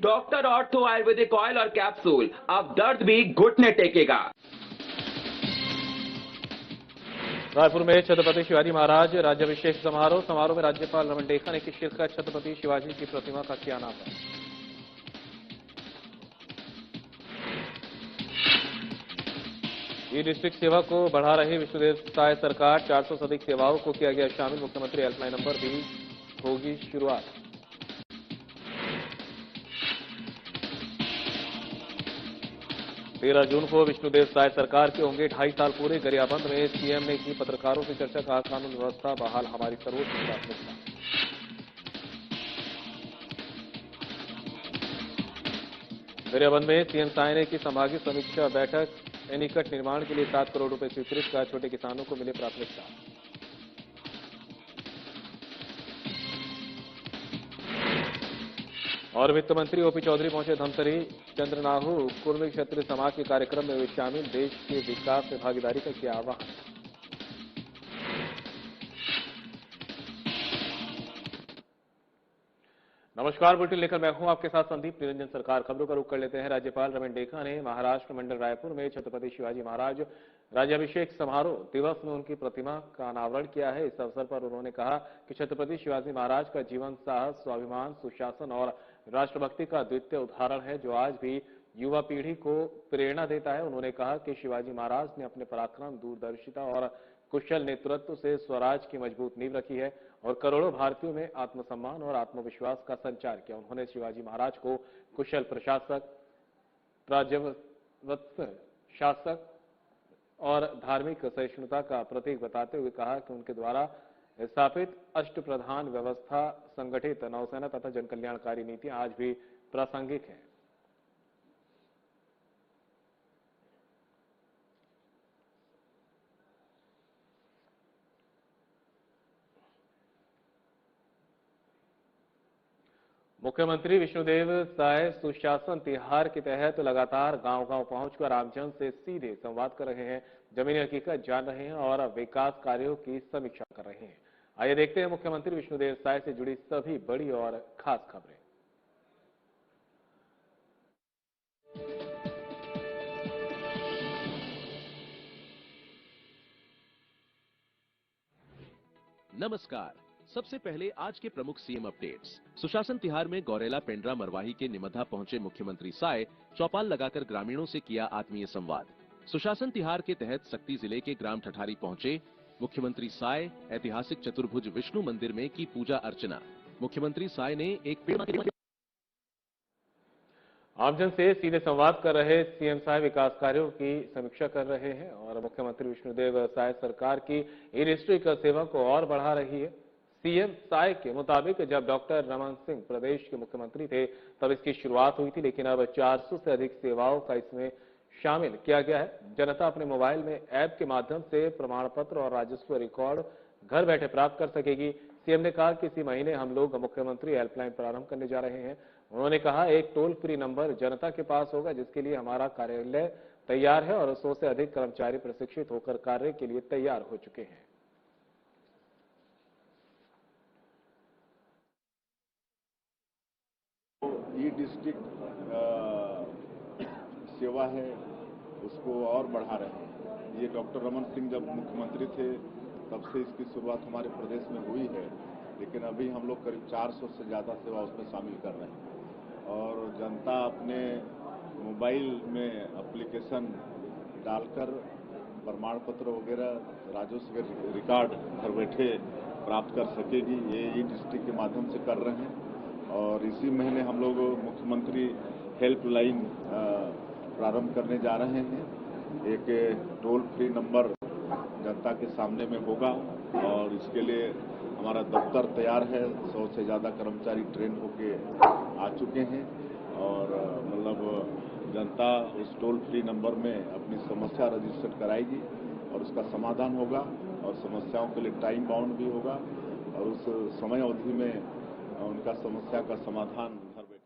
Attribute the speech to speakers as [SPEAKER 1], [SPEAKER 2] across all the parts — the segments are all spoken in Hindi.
[SPEAKER 1] डॉक्टर ऑर्थो आयुर्वेदिक ऑयल और कैप्सूल, अब दर्द भी घुटने टेकेगा।
[SPEAKER 2] रायपुर में छत्रपति शिवाजी महाराज राज्याभिषेक समारोह में राज्यपाल रमन डेखा ने की शिरकत। छत्रपति शिवाजी की प्रतिमा का किया अनावरण। ई डिस्ट्रिक्ट सेवा को बढ़ा रही विष्णुदेव साय सरकार, 400 से अधिक सेवाओं को किया गया शामिल। मुख्यमंत्री हेल्पलाइन नंबर भी होगी शुरुआत। तेरह जून को विष्णुदेव साय सरकार के होंगे 2.5 साल पूरे। गरियाबंद में सीएम ने की पत्रकारों से चर्चा, कहा कानून व्यवस्था बहाल हमारी सर्वोच्च प्राथमिकता। गरियाबंद में सीएम साय ने की संभागीय समीक्षा बैठक। एनीकट निर्माण के लिए 7 करोड़ रुपए स्वीकृत, का छोटे किसानों को मिले प्राथमिकता। और वित्त मंत्री ओपी चौधरी पहुंचे धमतरी। चंद्रनाहु कुर्मी क्षत्रिय समाज के कार्यक्रम में वे शामिल। देश के विकास में भागीदारी का किया आह्वान। नमस्कार, बुलेटिन लेकर मैं हूं आपके साथ संदीप निरंजन सरकार। खबरों का रुख कर लेते हैं। राज्यपाल रमन डेखा ने महाराष्ट्र मंडल रायपुर में छत्रपति शिवाजी महाराज राज्याभिषेक समारोह दिवस में उनकी प्रतिमा का अनावरण किया है। इस अवसर पर उन्होंने कहा कि छत्रपति शिवाजी महाराज का जीवन साहस, स्वाभिमान, सुशासन और राष्ट्रभक्ति का द्वितीय उदाहरण है, जो आज भी युवा पीढ़ी को प्रेरणा देता है। उन्होंने कहा कि शिवाजी महाराज ने अपने पराक्रम, दूरदर्शिता और कुशल नेतृत्व से स्वराज की मजबूत नींव रखी है और करोड़ों भारतीयों में आत्मसम्मान और आत्मविश्वास का संचार किया। उन्होंने शिवाजी महाराज को कुशल प्रशासक, प्राज्ञवत्स शासक और धार्मिक सहिष्णुता का प्रतीक बताते हुए कहा कि उनके द्वारा स्थापित अष्टप्रधान व्यवस्था, संगठित नौसेना तथा जनकल्याणकारी नीतियां आज भी प्रासंगिक हैं। मुख्यमंत्री विष्णुदेव साय सुशासन तिहार के तहत लगातार गांव-गांव पहुंचकर आमजन से सीधे संवाद कर रहे हैं, जमीनी हकीकत जान रहे हैं और विकास कार्यों की समीक्षा कर रहे हैं। आइए देखते हैं मुख्यमंत्री विष्णुदेव साय से जुड़ी सभी बड़ी और खास खबरें।
[SPEAKER 3] नमस्कार। सबसे पहले आज के प्रमुख सीएम अपडेट्स। सुशासन तिहार में गौरेला, पेंड्रा, मरवाही के निमधा पहुंचे मुख्यमंत्री साय। चौपाल लगाकर ग्रामीणों से किया आत्मीय संवाद। सुशासन तिहार के तहत सक्ती जिले के ग्राम ठठारी पहुंचे मुख्यमंत्री साय। ऐतिहासिक चतुर्भुज विष्णु मंदिर में की पूजा अर्चना। मुख्यमंत्री साय ने एक
[SPEAKER 2] आमजन से सीधे संवाद कर रहे सीएम साय विकास कार्यों की समीक्षा कर रहे हैं और मुख्यमंत्री विष्णुदेव साय सरकार की ई डिस्ट्रिक्ट सेवा को और बढ़ा रही है। सीएम साय के मुताबिक जब डॉक्टर रमन सिंह प्रदेश के मुख्यमंत्री थे तब इसकी शुरुआत हुई थी, लेकिन अब 400 से अधिक सेवाओं का इसमें शामिल किया गया है। जनता अपने मोबाइल में ऐप के माध्यम से प्रमाण पत्र और राजस्व रिकॉर्ड घर बैठे प्राप्त कर सकेगी। सीएम ने कहा कि इसी महीने हम लोग मुख्यमंत्री हेल्पलाइन प्रारंभ करने जा रहे हैं। उन्होंने कहा एक टोल फ्री नंबर जनता के पास होगा, जिसके लिए हमारा कार्यालय तैयार है और 100 से अधिक कर्मचारी प्रशिक्षित होकर कार्य के लिए तैयार हो चुके हैं।
[SPEAKER 4] ये डिस्ट्रिक्ट सेवा है उसको और बढ़ा रहे हैं। ये डॉक्टर रमन सिंह जब मुख्यमंत्री थे तब से इसकी शुरुआत हमारे प्रदेश में हुई है, लेकिन अभी हम लोग करीब 400 से ज़्यादा सेवा उसमें शामिल कर रहे हैं और जनता अपने मोबाइल में एप्लीकेशन डालकर प्रमाण पत्र वगैरह, राजस्व रिकॉर्ड घर बैठे प्राप्त कर सकेगी। ये ई डिस्ट्रिक्ट के माध्यम से कर रहे हैं और इसी महीने हम लोग मुख्यमंत्री हेल्पलाइन प्रारंभ करने जा रहे हैं। एक टोल फ्री नंबर जनता के सामने में होगा और इसके लिए हमारा दफ्तर तैयार है। 100 से ज़्यादा कर्मचारी ट्रेन होके आ चुके हैं और मतलब जनता उस टोल फ्री नंबर में अपनी समस्या रजिस्टर कराएगी और उसका समाधान होगा और समस्याओं के लिए टाइम बाउंड भी होगा और उस समय अवधि में उनका समस्या का समाधान घर बैठे।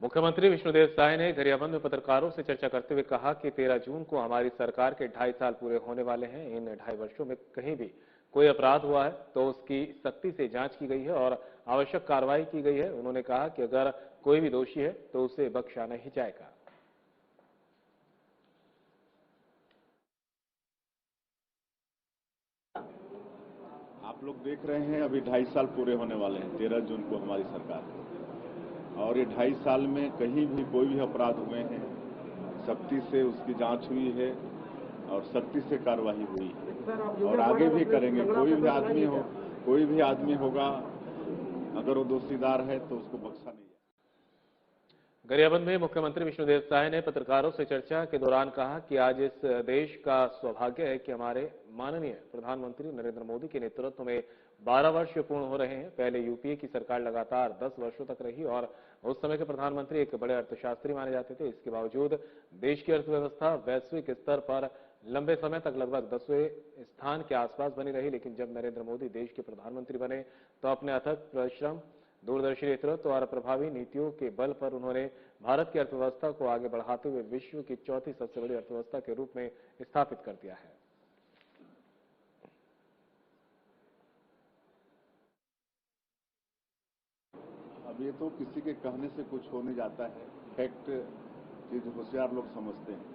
[SPEAKER 2] मुख्यमंत्री विष्णुदेव साय ने गरियाबंद में पत्रकारों से चर्चा करते हुए कहा कि 13 जून को हमारी सरकार के 2.5 साल पूरे होने वाले हैं। इन 2.5 वर्षों में कहीं भी कोई अपराध हुआ है तो उसकी सख्ती से जांच की गई है और आवश्यक कार्रवाई की गई है। उन्होंने कहा कि अगर कोई भी दोषी है तो उसे बख्शा नहीं जाएगा।
[SPEAKER 4] आप लोग देख रहे हैं, अभी 2.5 साल पूरे होने वाले हैं 13 जून को हमारी सरकार, और ये 2.5 साल में कहीं भी कोई भी अपराध हुए हैं, सख्ती से उसकी जांच हुई है और सख्ती से कार्रवाई हुई है और आगे भी करेंगे। कोई भी आदमी होगा, अगर वो दोषीदार है तो उसको बख्शा नहीं।
[SPEAKER 2] गरियाबंद में मुख्यमंत्री विष्णुदेव साय ने पत्रकारों से चर्चा के दौरान कहा कि आज इस देश का सौभाग्य है कि हमारे माननीय प्रधानमंत्री नरेंद्र मोदी के नेतृत्व में 12 वर्ष पूर्ण हो रहे हैं। पहले यूपीए की सरकार लगातार 10 वर्षों तक रही और उस समय के प्रधानमंत्री एक बड़े अर्थशास्त्री माने जाते थे। इसके बावजूद देश की अर्थव्यवस्था वैश्विक स्तर पर लंबे समय तक लगभग 10वें स्थान के आसपास बनी रही, लेकिन जब नरेंद्र मोदी देश के प्रधानमंत्री बने तो अपने अथक परिश्रम, दूरदर्शी नेतृत्व और प्रभावी नीतियों के बल पर उन्होंने भारत की अर्थव्यवस्था को आगे बढ़ाते हुए विश्व की चौथी सबसे बड़ी अर्थव्यवस्था के रूप में स्थापित कर दिया है।
[SPEAKER 4] अब ये तो किसी के कहने से कुछ हो नहीं जाता है, फैक्ट चीज होशियार लोग समझते हैं,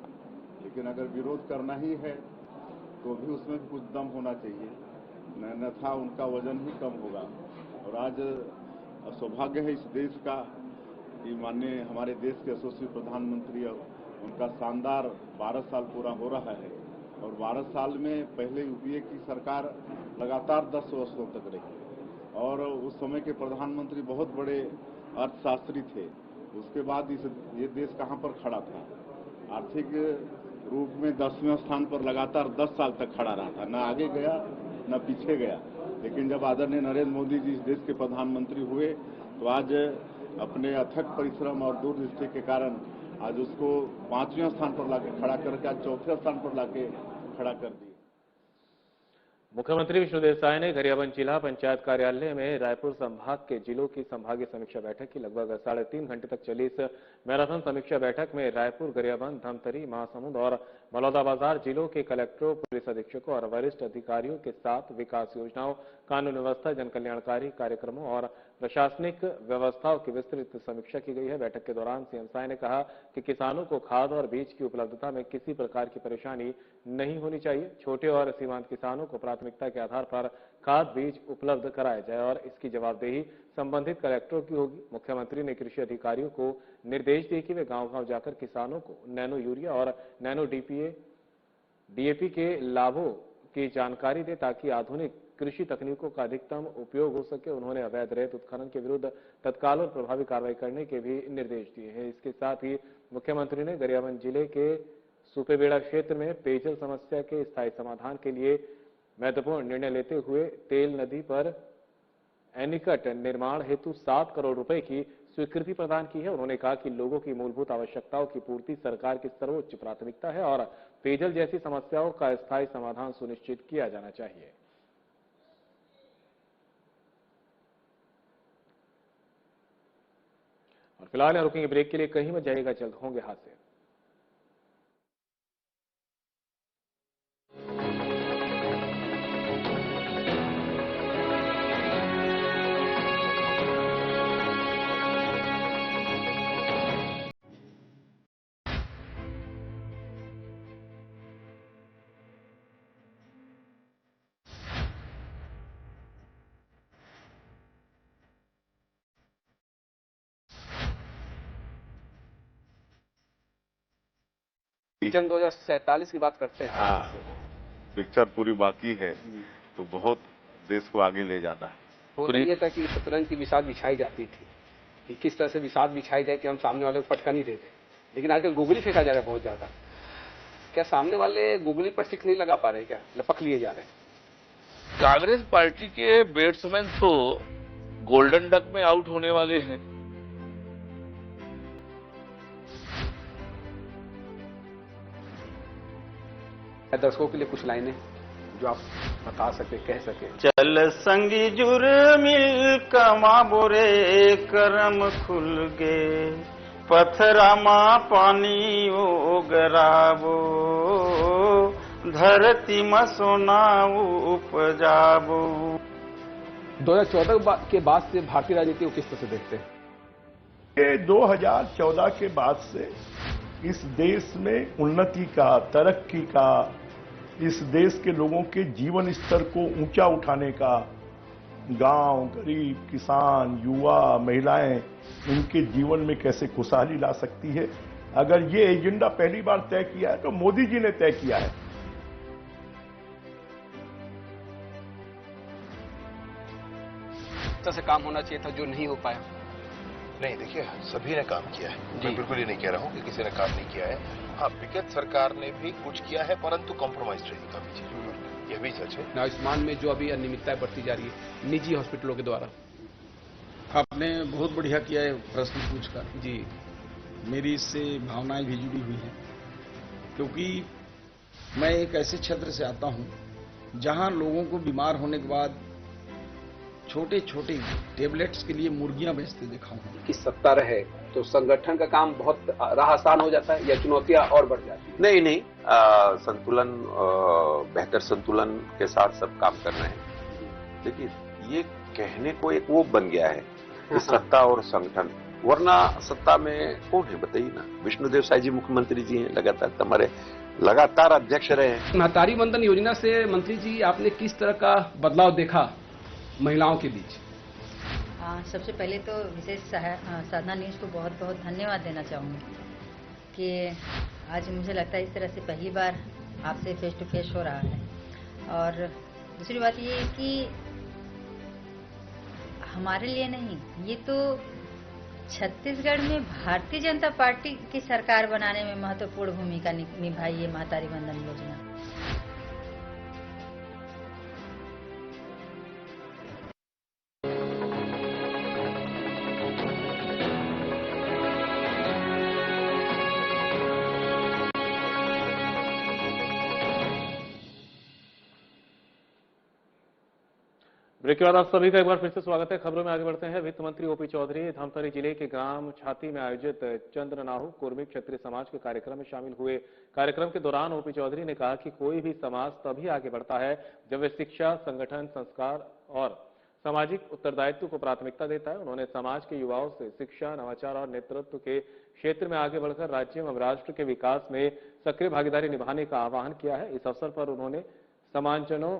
[SPEAKER 4] लेकिन अगर विरोध करना ही है तो भी उसमें कुछ दम होना चाहिए, अन्यथा उनका वजन ही कम होगा। और आज सौभाग्य है इस देश का कि माननीय हमारे देश के यशस्वी प्रधानमंत्री और उनका शानदार 12 साल पूरा हो रहा है और 12 साल में पहले यूपीए की सरकार लगातार 10 वर्षों तक रही और उस समय के प्रधानमंत्री बहुत बड़े अर्थशास्त्री थे। उसके बाद ये देश कहां पर खड़ा था? आर्थिक रूप में 10वें स्थान पर लगातार 10 साल तक खड़ा रहा था, न आगे गया न पीछे गया। लेकिन जब आदरणीय नरेंद्र मोदी जी इस देश के प्रधानमंत्री हुए तो आज अपने अथक परिश्रम और दूरदृष्टि के कारण आज उसको 5वें स्थान पर लाके खड़ा करके आज 4थे स्थान पर लाके खड़ा कर दिया।
[SPEAKER 2] मुख्यमंत्री विष्णुदेव साय ने गरियाबंद जिला पंचायत कार्यालय में रायपुर संभाग के जिलों की संभागीय समीक्षा बैठक की। लगभग 3.5 घंटे तक चली इस मैराथन समीक्षा बैठक में रायपुर, गरियाबंद, धमतरी, महासमुंद और बलौदाबाजार जिलों के कलेक्टरों, पुलिस अधीक्षकों और वरिष्ठ अधिकारियों के साथ विकास योजनाओं, कानून व्यवस्था, जनकल्याणकारी कार्यक्रमों और प्रशासनिक व्यवस्थाओं की विस्तृत समीक्षा की गई है। बैठक के दौरान सीएम साय ने कहा कि किसानों को खाद और बीज की उपलब्धता में किसी प्रकार की परेशानी नहीं होनी चाहिए। छोटे और सीमांत किसानों को प्राथमिकता के आधार पर खाद बीज उपलब्ध कराया जाए और इसकी जवाबदेही संबंधित कलेक्टरों की होगी। मुख्यमंत्री ने कृषि अधिकारियों को निर्देश दिए कि वे गांव-गांव जाकर किसानों को नैनो यूरिया और नैनो डीएपी के लाभों की जानकारी दे ताकि आधुनिक कृषि तकनीकों का अधिकतम उपयोग हो सके। उन्होंने अवैध रेत उत्खनन के विरुद्ध तत्काल और प्रभावी कार्रवाई करने के भी निर्देश दिए हैं। इसके साथ ही मुख्यमंत्री ने गरियाबंद जिले के सुपेबेड़ा क्षेत्र में पेयजल समस्या के स्थायी समाधान के लिए महत्वपूर्ण निर्णय लेते हुए तेल नदी पर एनीकट निर्माण हेतु 7 करोड़ रुपए की स्वीकृति प्रदान की है। उन्होंने कहा कि लोगों की मूलभूत आवश्यकताओं की पूर्ति सरकार की सर्वोच्च प्राथमिकता है और पेयजल जैसी समस्याओं का स्थायी समाधान सुनिश्चित किया जाना चाहिए। और फिलहाल यहाँ रुकेंगे ब्रेक के लिए, कहीं मत जाइएगा, जल्द होंगे हादसे।
[SPEAKER 5] विजन 2047 की बात करते हैं।
[SPEAKER 4] हाँ, पिक्चर पूरी बाकी है तो बहुत देश को आगे ले जाना है।
[SPEAKER 5] तो ये था कि शतरंज की बिसात बिछाई जाती थी कि किस तरह से बिसात बिछाई जाए कि हम सामने वाले को पटका नहीं देते, लेकिन आजकल गोगली फेंका जा रहा है बहुत ज्यादा। क्या सामने वाले गोगली पर स्टिक नहीं लगा पा रहे, क्या लपक लिए जा रहे हैं?
[SPEAKER 6] कांग्रेस पार्टी के बैट्समैन तो गोल्डन डक में आउट होने वाले हैं।
[SPEAKER 5] दर्शकों के लिए कुछ लाइनें जो आप बता सके, कह सके।
[SPEAKER 7] चल संगी जुर मिल कमा बोरे करम खुल गे पथरा मा पानी ओ गराबो धरती में सोना उपजाबो।
[SPEAKER 5] 2014 के बाद से भारतीय राजनीति को किस तरह से देखते हैं?
[SPEAKER 8] ये 2014 के बाद से इस देश में उन्नति का, तरक्की का, इस देश के लोगों के जीवन स्तर को ऊंचा उठाने का, गांव, गरीब, किसान, युवा, महिलाएं, इनके जीवन में कैसे खुशहाली ला सकती है, अगर ये एजेंडा पहली बार तय किया है तो मोदी जी ने तय किया है।
[SPEAKER 5] तरह से काम होना चाहिए था जो नहीं हो पाया।
[SPEAKER 9] नहीं, देखिए सभी ने काम किया है, मैं बिल्कुल ही नहीं कह रहा हूं कि किसी ने काम नहीं किया है। हाँ, विगत सरकार ने भी कुछ किया है, परंतु कॉम्प्रोमाइज रही काफी चीजों पर, यह भी सच है।
[SPEAKER 5] आयुष्मान में जो अभी अनियमितताएं बढ़ती जा रही है निजी हॉस्पिटलों के द्वारा।
[SPEAKER 10] आपने बहुत बढ़िया किया है प्रश्न पूछकर
[SPEAKER 5] जी।
[SPEAKER 10] मेरी इससे भावनाएं भी जुड़ी हुई हैं, क्योंकि मैं एक ऐसे क्षेत्र से आता हूं जहां लोगों को बीमार होने के बाद छोटे छोटे टेबलेट्स के लिए मुर्गियां बेचते देखा हूं।
[SPEAKER 5] कि सत्ता रहे तो संगठन का काम बहुत राह आसान हो जाता है या चुनौतियां और बढ़ जाती है?
[SPEAKER 11] नहीं, संतुलन, बेहतर संतुलन के साथ सब काम कर रहे हैं। देखिए, ये कहने को एक वो बन गया है कि सत्ता और संगठन, वरना सत्ता में कौन है बताइए ना। विष्णुदेव साय जी मुख्यमंत्री जी हैं, लगातार अध्यक्ष रहे हैं।
[SPEAKER 5] महतारी वंदन योजना से मंत्री जी आपने किस तरह का बदलाव देखा महिलाओं के बीच?
[SPEAKER 12] सबसे पहले तो विशेष साधना न्यूज को बहुत बहुत धन्यवाद देना चाहूँगी कि आज मुझे लगता है इस तरह से पहली बार आपसे फेस टू फेस हो रहा है। और दूसरी बात ये है कि हमारे लिए नहीं, ये तो छत्तीसगढ़ में भारतीय जनता पार्टी की सरकार बनाने में महत्वपूर्ण भूमिका निभाई है महतारी वंदन योजना।
[SPEAKER 2] ब्रेक के बाद आप सभी का एक बार फिर से स्वागत है। खबरों में आगे बढ़ते हैं। वित्त मंत्री ओपी चौधरी धमतरी जिले के ग्राम छाती में आयोजित चंद्रनाहु कुर्मी क्षत्रिय समाज के कार्यक्रम में शामिल हुए। कार्यक्रम के दौरान ओपी चौधरी ने कहा कि कोई भी समाज तभी आगे बढ़ता है जब वे शिक्षा, संगठन, संस्कार और सामाजिक उत्तरदायित्व को प्राथमिकता देता है। उन्होंने समाज के युवाओं से शिक्षा, नवाचार और नेतृत्व के क्षेत्र में आगे बढ़कर राज्य एवं राष्ट्र के विकास में सक्रिय भागीदारी निभाने का आह्वान किया है। इस अवसर पर उन्होंने समाजजनों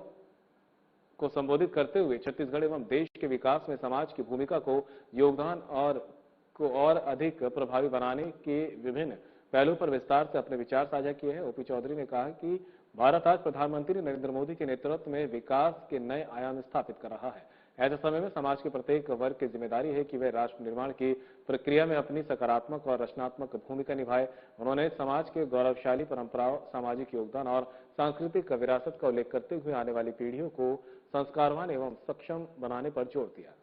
[SPEAKER 2] को संबोधित करते हुए छत्तीसगढ़ एवं देश के विकास में समाज की भूमिका को योगदान और अधिक प्रभावी बनाने के विभिन्न पहलुओं पर विस्तार से अपने विचार साझा किए हैं। ओपी चौधरी ने कहा कि भारत आज प्रधानमंत्री नरेंद्र मोदी के नेतृत्व में विकास के नए आयाम स्थापित कर रहा है। ऐसे समय में समाज के प्रत्येक वर्ग की जिम्मेदारी है कि वे राष्ट्र निर्माण की प्रक्रिया में अपनी सकारात्मक और रचनात्मक भूमिका निभाए। उन्होंने समाज के गौरवशाली परंपराओं, सामाजिक योगदान और सांस्कृतिक विरासत का उल्लेख करते हुए आने वाली पीढ़ियों को संस्कारवान एवं सक्षम बनाने पर जोर दिया।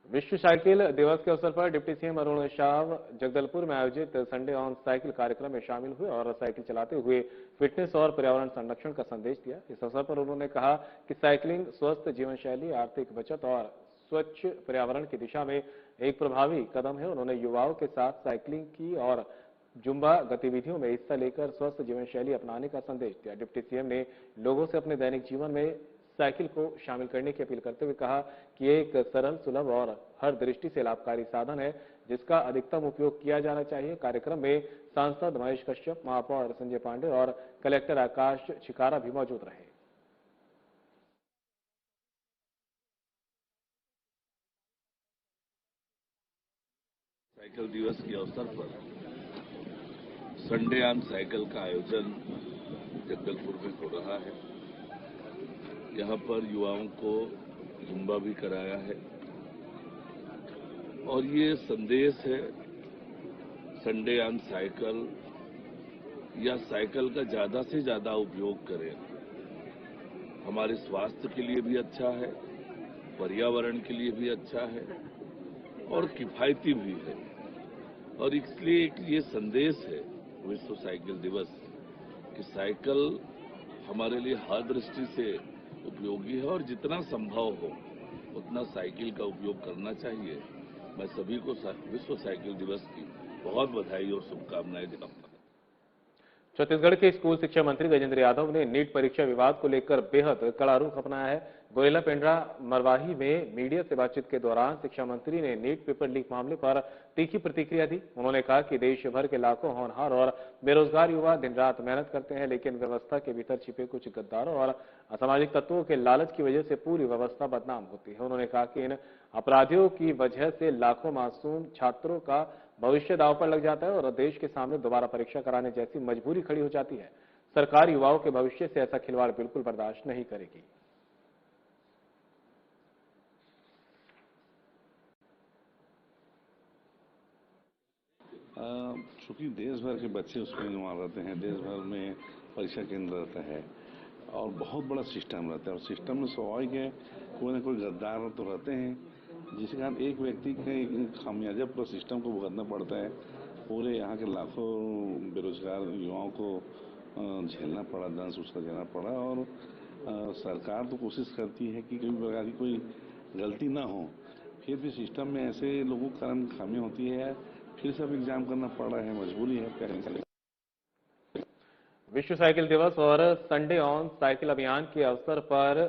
[SPEAKER 2] विश्व साइकिल दिवस के अवसर पर डिप्टी सीएम अरुण शाह जगदलपुर में आयोजित संडे ऑन साइकिल कार्यक्रम में शामिल हुए और साइकिल चलाते हुए फिटनेस और पर्यावरण संरक्षण का संदेश दिया। इस अवसर पर उन्होंने कहा कि साइकिलिंग स्वस्थ जीवन शैली, आर्थिक बचत और स्वच्छ पर्यावरण की दिशा में एक प्रभावी कदम है। उन्होंने युवाओं के साथ साइकिलिंग की और जुम्बा गतिविधियों में हिस्सा लेकर स्वस्थ जीवन शैली अपनाने का संदेश दिया। डिप्टी सीएम ने लोगों से अपने दैनिक जीवन में साइकिल को शामिल करने की अपील करते हुए कहा कि ये एक सरल, सुलभ और हर दृष्टि से लाभकारी साधन है जिसका अधिकतम उपयोग किया जाना चाहिए। कार्यक्रम में सांसद महेश कश्यप, महापौर संजय पांडे और कलेक्टर आकाश छिकारा भी मौजूद रहे।
[SPEAKER 6] साइकिल दिवस के अवसर पर संडे ऑन साइकिल का आयोजन जगदलपुर में हो रहा है। यहाँ पर युवाओं को जुम्बा भी कराया है और ये संदेश है संडे ऑन साइकिल या साइकिल का ज्यादा से ज्यादा उपयोग करें। हमारे स्वास्थ्य के लिए भी अच्छा है, पर्यावरण के लिए भी अच्छा है और किफायती भी है। और इसलिए ये संदेश है विश्व साइकिल दिवस कि साइकिल हमारे लिए हर दृष्टि से उपयोगी है और जितना संभव हो उतना साइकिल का उपयोग करना चाहिए। मैं सभी को विश्व साइकिल दिवस की बहुत बधाई और शुभकामनाएं देता हूं।
[SPEAKER 2] छत्तीसगढ़ के स्कूल शिक्षा मंत्री गजेंद्र यादव ने नीट परीक्षा विवाद को लेकर बेहद कड़ा रुख अपनाया है। गोरेला पेंड्रा मरवाही में मीडिया से बातचीत के दौरान शिक्षा मंत्री ने नीट पेपर लीक मामले पर तीखी प्रतिक्रिया दी। उन्होंने कहा कि देश भर के लाखों होनहार और बेरोजगार युवा दिन रात मेहनत करते हैं, लेकिन व्यवस्था के भीतर छिपे कुछ गद्दारों और असामाजिक तत्वों के लालच की वजह से पूरी व्यवस्था बदनाम होती है। उन्होंने कहा कि इन अपराधियों की वजह से लाखों मासूम छात्रों का भविष्य दांव पर लग जाता है और देश के सामने दोबारा परीक्षा कराने जैसी मजबूरी खड़ी हो जाती है। सरकार युवाओं के भविष्य से ऐसा खिलवाड़ बिल्कुल बर्दाश्त नहीं करेगी।
[SPEAKER 13] चूंकि देश भर के बच्चे उसमें वहाँ रहते हैं, देश भर में परीक्षा केंद्र रहता है और बहुत बड़ा सिस्टम रहता है और सिस्टम में स्वाभाविक है कोई ना कोई गद्दार तो रहते हैं, जिसके कारण एक व्यक्ति के खामियाजा पूरा सिस्टम को भुगतना पड़ता है। पूरे यहाँ के लाखों बेरोजगार युवाओं को झेलना पड़ा, दंश उसका झेलना पड़ा और सरकार तो कोशिश करती है कि किसी प्रकार की कोई गलती ना हो, फिर भी सिस्टम में ऐसे लोगों के कारण खामियां होती है, फिर सब एग्जाम करना पड़ रहा है, मजबूरी है पेरेंट्स के लिए।
[SPEAKER 2] विश्व साइकिल दिवस और संडे ऑन साइकिल अभियान के अवसर पर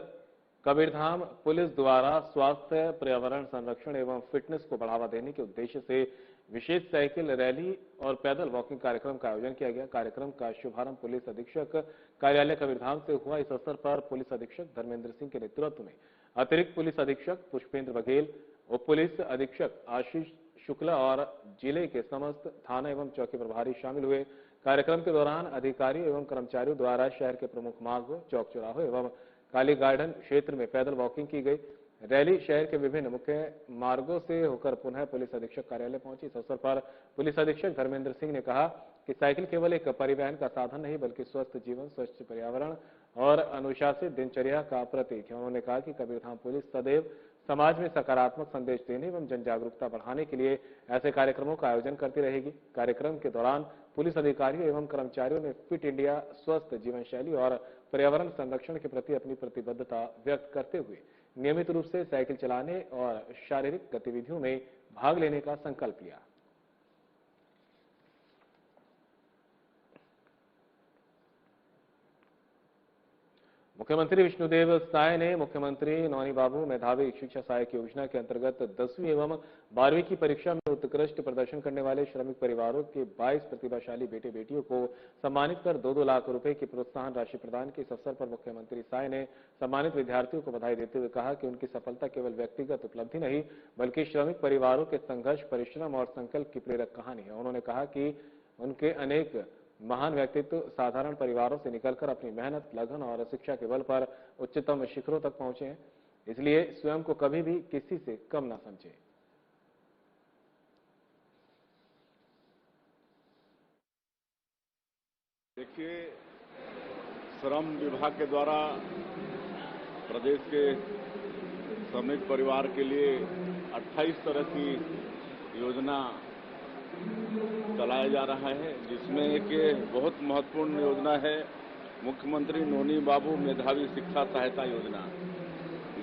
[SPEAKER 2] कबीरधाम पुलिस द्वारा स्वास्थ्य, पर्यावरण संरक्षण एवं फिटनेस को बढ़ावा देने के उद्देश्य से विशेष साइकिल रैली और पैदल वॉकिंग कार्यक्रम का आयोजन किया गया। कार्यक्रम का शुभारंभ पुलिस अधीक्षक कार्यालय कबीरधाम से हुआ। इस अवसर पर पुलिस अधीक्षक धर्मेंद्र सिंह के नेतृत्व में अतिरिक्त पुलिस अधीक्षक पुष्पेंद्र बघेल, उप पुलिस अधीक्षक आशीष शुक्ला और जिले के समस्त थाना एवं चौकी प्रभारी शामिल हुए। कार्यक्रम के दौरान अधिकारियों एवं कर्मचारियों द्वारा शहर के प्रमुख मार्गों, चौक चौराहों एवं काली गार्डन क्षेत्र में पैदल वॉकिंग की गई। रैली शहर के विभिन्न मुख्य मार्गों से होकर पुनः पुलिस अधीक्षक कार्यालय पहुंची। इस अवसर पर पुलिस अधीक्षक धर्मेंद्र सिंह ने कहा कि साइकिल केवल एक परिवहन का साधन नहीं बल्कि स्वस्थ जीवन, स्वच्छ पर्यावरण और अनुशासित दिनचर्या का प्रतीक है। उन्होंने कहा कि कबीरधाम पुलिस सदैव समाज में सकारात्मक संदेश देने एवं जन जागरूकता बढ़ाने के लिए ऐसे कार्यक्रमों का आयोजन करती रहेगी। कार्यक्रम के दौरान पुलिस अधिकारियों एवं कर्मचारियों ने फिट इंडिया, स्वस्थ जीवन शैली और पर्यावरण संरक्षण के प्रति अपनी प्रतिबद्धता व्यक्त करते हुए नियमित रूप से साइकिल चलाने और शारीरिक गतिविधियों में भाग लेने का संकल्प लिया। मुख्यमंत्री विष्णुदेव साय ने मुख्यमंत्री नौनी बाबू मेधावी शिक्षा सहायक योजना के अंतर्गत 10वीं एवं 12वीं की परीक्षा में उत्कृष्ट प्रदर्शन करने वाले श्रमिक परिवारों के 22 प्रतिभाशाली बेटे बेटियों को सम्मानित कर 2-2 लाख रुपए की प्रोत्साहन राशि प्रदान की। इस अवसर पर मुख्यमंत्री साय ने सम्मानित विद्यार्थियों को बधाई देते हुए कहा कि उनकी सफलता केवल व्यक्तिगत उपलब्धि नहीं बल्कि श्रमिक परिवारों के संघर्ष, परिश्रम और संकल्प की प्रेरक कहानी है। उन्होंने कहा कि उनके अनेक महान व्यक्तित्व साधारण परिवारों से निकलकर अपनी मेहनत, लगन और शिक्षा के बल पर उच्चतम शिखरों तक पहुंचे हैं, इसलिए स्वयं को कभी भी किसी से कम ना समझें।
[SPEAKER 4] देखिए, श्रम विभाग के द्वारा प्रदेश के श्रमिक परिवार के लिए 28 तरह की योजना चलाया जा रहा है, जिसमें एक बहुत महत्वपूर्ण योजना है मुख्यमंत्री नौनी बाबू मेधावी शिक्षा सहायता योजना।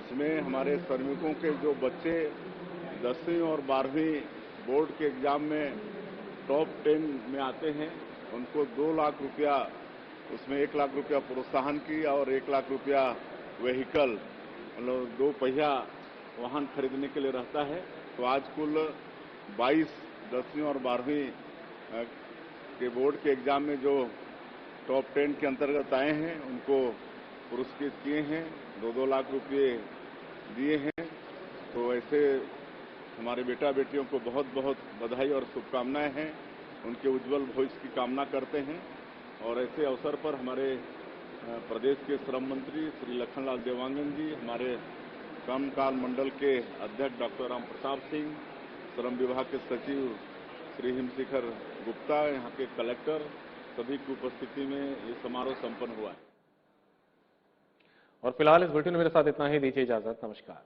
[SPEAKER 4] इसमें हमारे श्रमिकों के जो बच्चे 10वीं और 12वीं बोर्ड के एग्जाम में टॉप 10 में आते हैं, उनको 2 लाख रुपया, उसमें 1 लाख रुपया प्रोत्साहन की और 1 लाख रुपया व्हीकल, मतलब 2 पहिया वाहन खरीदने के लिए रहता है। तो आज कुल 22 10वीं और 12वीं के बोर्ड के एग्जाम में जो टॉप 10 के अंतर्गत आए हैं उनको पुरस्कृत किए हैं, 2-2 लाख रुपये दिए हैं। तो ऐसे हमारे बेटा बेटियों को बहुत बहुत बधाई और शुभकामनाएं हैं, उनके उज्जवल भविष्य की कामना करते हैं। और ऐसे अवसर पर हमारे प्रदेश के श्रम मंत्री श्री लखनलाल देवांगन जी, हमारे कर्मकाल मंडल के अध्यक्ष डॉक्टर राम प्रताप सिंह, श्रम विभाग के सचिव श्री हिमशिखर गुप्ता, यहाँ के कलेक्टर, सभी की उपस्थिति में ये समारोह संपन्न हुआ है।
[SPEAKER 2] और फिलहाल इस बुलेटिन में मेरे साथ इतना ही, दीजिए इजाजत, नमस्कार।